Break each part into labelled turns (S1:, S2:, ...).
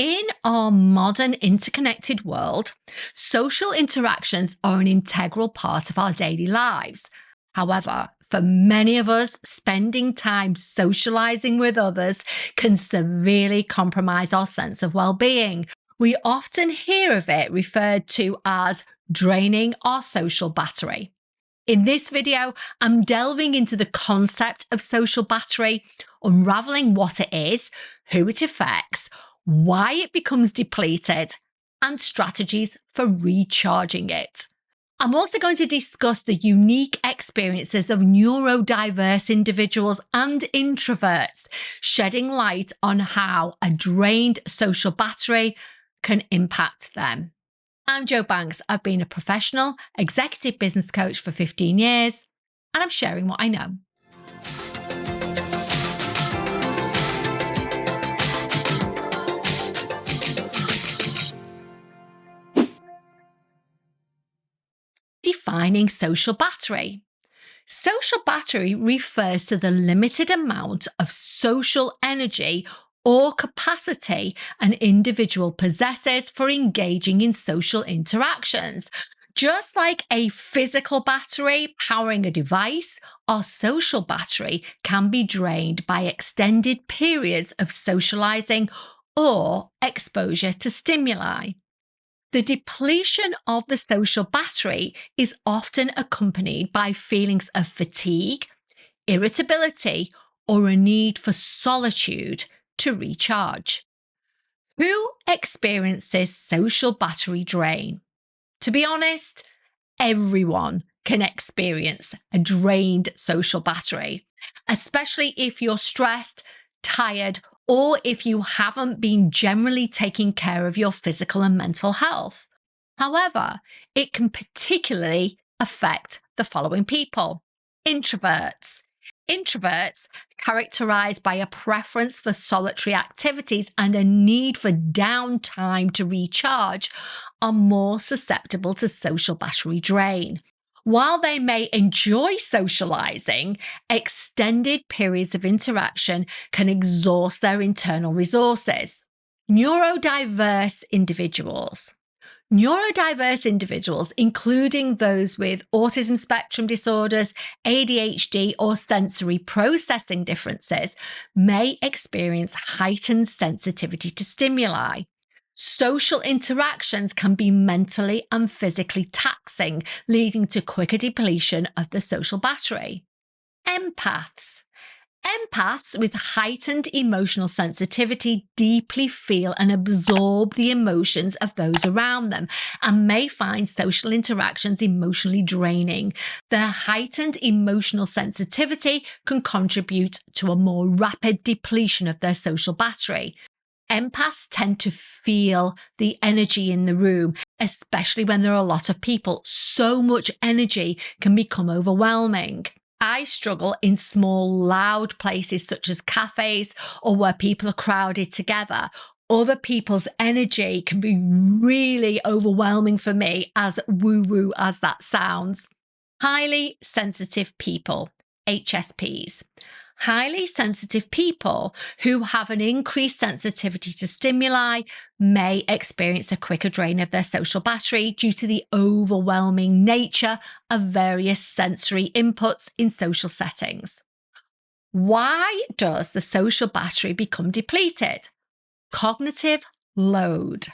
S1: In our modern interconnected world, social interactions are an integral part of our daily lives. However, for many of us, spending time socializing with others can severely compromise our sense of well-being. We often hear of it referred to as draining our social battery. In this video, I'm delving into the concept of social battery, unravelling what it is, who it affects, why it becomes depleted, and strategies for recharging it. I'm also going to discuss the unique experiences of neurodiverse individuals and introverts, shedding light on how a drained social battery can impact them. I'm Jo Banks. I've been a professional executive business coach for 15 years, and I'm sharing what I know. Defining social battery. Social battery refers to the limited amount of social energy or capacity an individual possesses for engaging in social interactions. Just like a physical battery powering a device, our social battery can be drained by extended periods of socializing or exposure to stimuli. The depletion of the social battery is often accompanied by feelings of fatigue, irritability, or a need for solitude to recharge. Who experiences social battery drain? To be honest, everyone can experience a drained social battery, especially if you're stressed, tired, or if you haven't been generally taking care of your physical and mental health. However, it can particularly affect the following people. Introverts. Introverts, characterized by a preference for solitary activities and a need for downtime to recharge, are more susceptible to social battery drain. While they may enjoy socializing, extended periods of interaction can exhaust their internal resources. Neurodiverse individuals. Neurodiverse individuals, including those with autism spectrum disorders, ADHD, or sensory processing differences, may experience heightened sensitivity to stimuli. Social interactions can be mentally and physically taxing, leading to quicker depletion of the social battery. Empaths. Empaths with heightened emotional sensitivity deeply feel and absorb the emotions of those around them and may find social interactions emotionally draining. Their heightened emotional sensitivity can contribute to a more rapid depletion of their social battery. Empaths tend to feel the energy in the room, especially when there are a lot of people. So much energy can become overwhelming. I struggle in small, loud places such as cafes or where people are crowded together. Other people's energy can be really overwhelming for me, as woo-woo as that sounds. Highly sensitive people, HSPs. Highly sensitive people who have an increased sensitivity to stimuli may experience a quicker drain of their social battery due to the overwhelming nature of various sensory inputs in social settings. Why does the social battery become depleted? Cognitive load.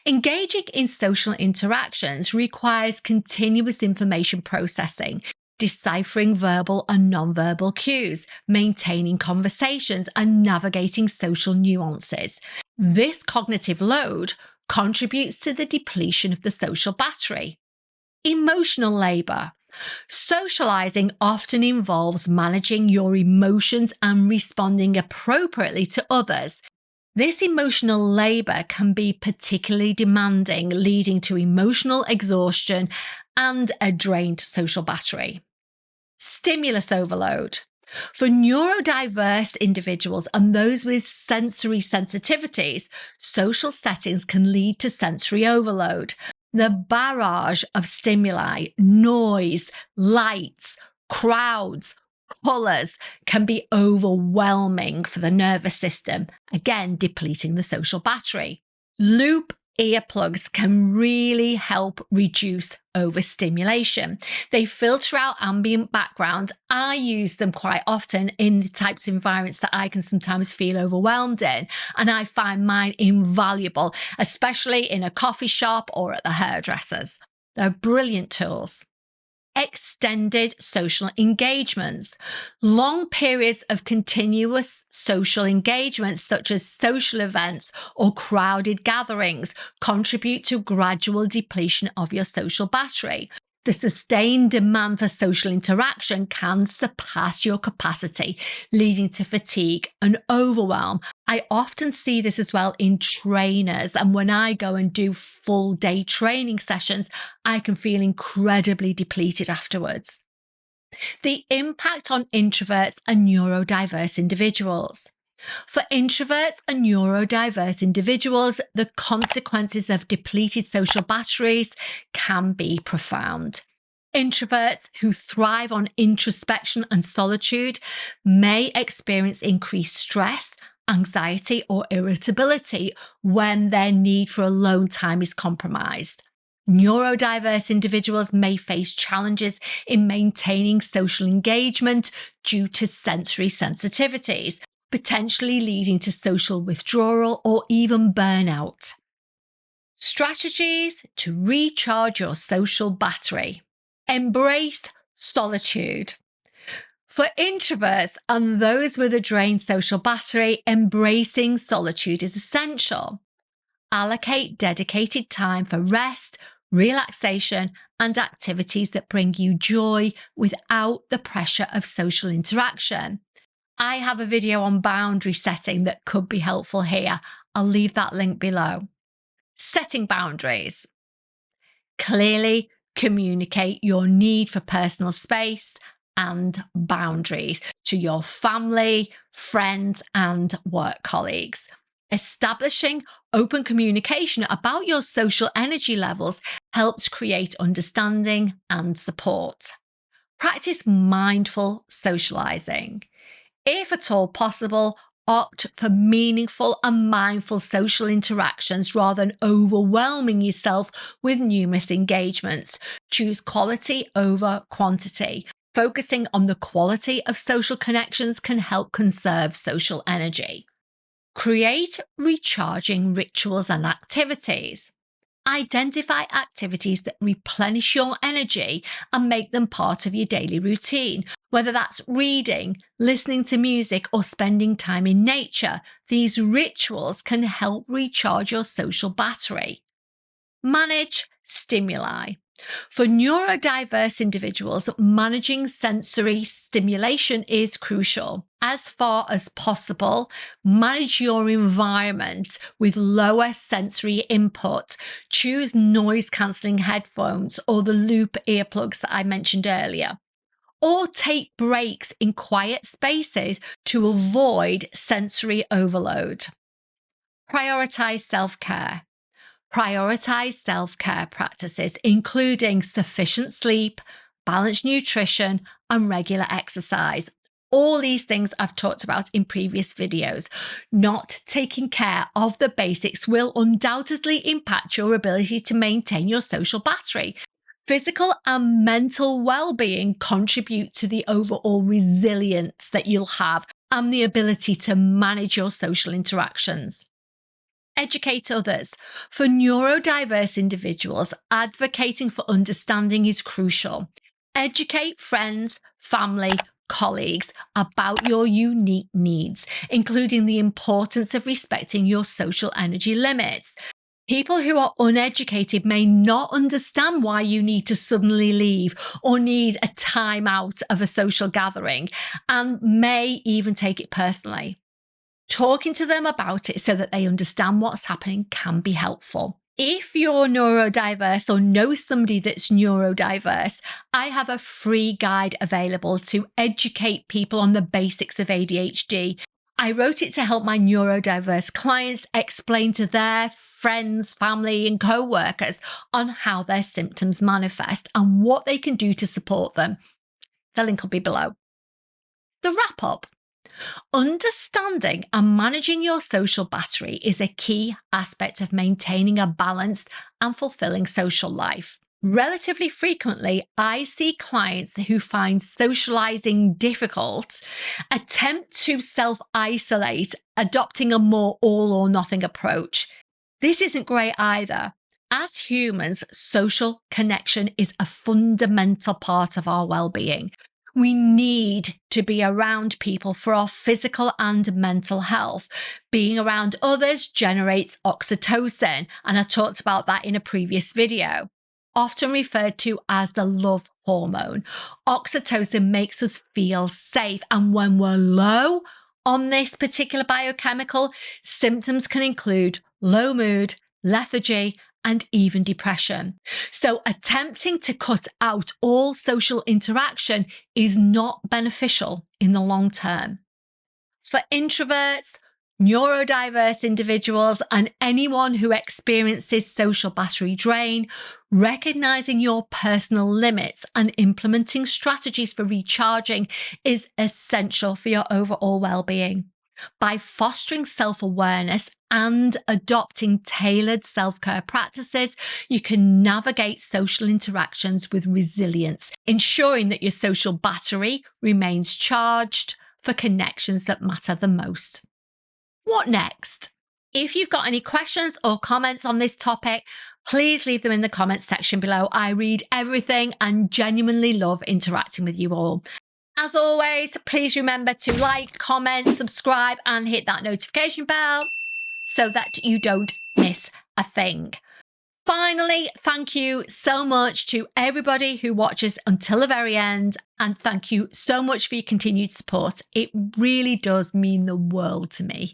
S1: Engaging in social interactions requires continuous information processing, deciphering verbal and nonverbal cues, maintaining conversations, and navigating social nuances. This cognitive load contributes to the depletion of the social battery. Emotional labour. Socializing often involves managing your emotions and responding appropriately to others. This emotional labour can be particularly demanding, leading to emotional exhaustion and a drained social battery. Stimulus overload. For neurodiverse individuals and those with sensory sensitivities, social settings can lead to sensory overload. The barrage of stimuli, noise, lights, crowds, colours can be overwhelming for the nervous system, again depleting the social battery. Loop earplugs can really help reduce overstimulation. They filter out ambient background. I use them quite often in the types of environments that I can sometimes feel overwhelmed in, and I find mine invaluable, especially in a coffee shop or at the hairdresser's. They're brilliant tools. Extended social engagements. Long periods of continuous social engagements, such as social events or crowded gatherings, contribute to gradual depletion of your social battery. The sustained demand for social interaction can surpass your capacity, leading to fatigue and overwhelm. I often see this as well in trainers, and when I go and do full day training sessions, I can feel incredibly depleted afterwards. The impact on introverts and neurodiverse individuals. For introverts and neurodiverse individuals, the consequences of depleted social batteries can be profound. Introverts who thrive on introspection and solitude may experience increased stress, anxiety, or irritability when their need for alone time is compromised. Neurodiverse individuals may face challenges in maintaining social engagement due to sensory sensitivities, potentially leading to social withdrawal or even burnout. Strategies to recharge your social battery. Embrace solitude. For introverts and those with a drained social battery, embracing solitude is essential. Allocate dedicated time for rest, relaxation, and activities that bring you joy without the pressure of social interaction. I have a video on boundary setting that could be helpful here. I'll leave that link below. Setting boundaries. Clearly communicate your need for personal space and boundaries to your family, friends, and work colleagues. Establishing open communication about your social energy levels helps create understanding and support. Practice mindful socializing. If at all possible, opt for meaningful and mindful social interactions rather than overwhelming yourself with numerous engagements. Choose quality over quantity. Focusing on the quality of social connections can help conserve social energy. Create recharging rituals and activities. Identify activities that replenish your energy and make them part of your daily routine. Whether that's reading, listening to music, or spending time in nature, these rituals can help recharge your social battery. Manage stimuli. For neurodiverse individuals, managing sensory stimulation is crucial. As far as possible, manage your environment with lower sensory input. Choose noise-cancelling headphones or the loop earplugs that I mentioned earlier. Or take breaks in quiet spaces to avoid sensory overload. Prioritise self-care. Prioritise self-care practices, including sufficient sleep, balanced nutrition, and regular exercise. All these things I've talked about in previous videos. Not taking care of the basics will undoubtedly impact your ability to maintain your social battery. Physical and mental well-being contribute to the overall resilience that you'll have and the ability to manage your social interactions. Educate others. For neurodiverse individuals, advocating for understanding is crucial. Educate friends, family, colleagues about your unique needs, including the importance of respecting your social energy limits. People who are uneducated may not understand why you need to suddenly leave or need a time out of a social gathering and may even take it personally. Talking to them about it so that they understand what's happening can be helpful. If you're neurodiverse or know somebody that's neurodiverse, I have a free guide available to educate people on the basics of ADHD. I wrote it to help my neurodiverse clients explain to their friends, family, and co-workers on how their symptoms manifest and what they can do to support them. The link will be below. The wrap-up. Understanding and managing your social battery is a key aspect of maintaining a balanced and fulfilling social life. Relatively frequently, I see clients who find socializing difficult attempt to self isolate, adopting a more all or nothing approach. This isn't great either. As humans, social connection is a fundamental part of our well being. We need to be around people for our physical and mental health. Being around others generates oxytocin, and I talked about that in a previous video, often referred to as the love hormone. Oxytocin makes us feel safe, and when we're low on this particular biochemical, symptoms can include low mood, lethargy, and even depression. So, attempting to cut out all social interaction is not beneficial in the long term. For introverts, neurodiverse individuals, and anyone who experiences social battery drain, recognizing your personal limits and implementing strategies for recharging is essential for your overall well-being. By fostering self-awareness and adopting tailored self-care practices, you can navigate social interactions with resilience, ensuring that your social battery remains charged for connections that matter the most. What next? If you've got any questions or comments on this topic, please leave them in the comments section below. I read everything and genuinely love interacting with you all. As always, please remember to like, comment, subscribe, and hit that notification bell so that you don't miss a thing. Finally, thank you so much to everybody who watches until the very end, and thank you so much for your continued support. It really does mean the world to me.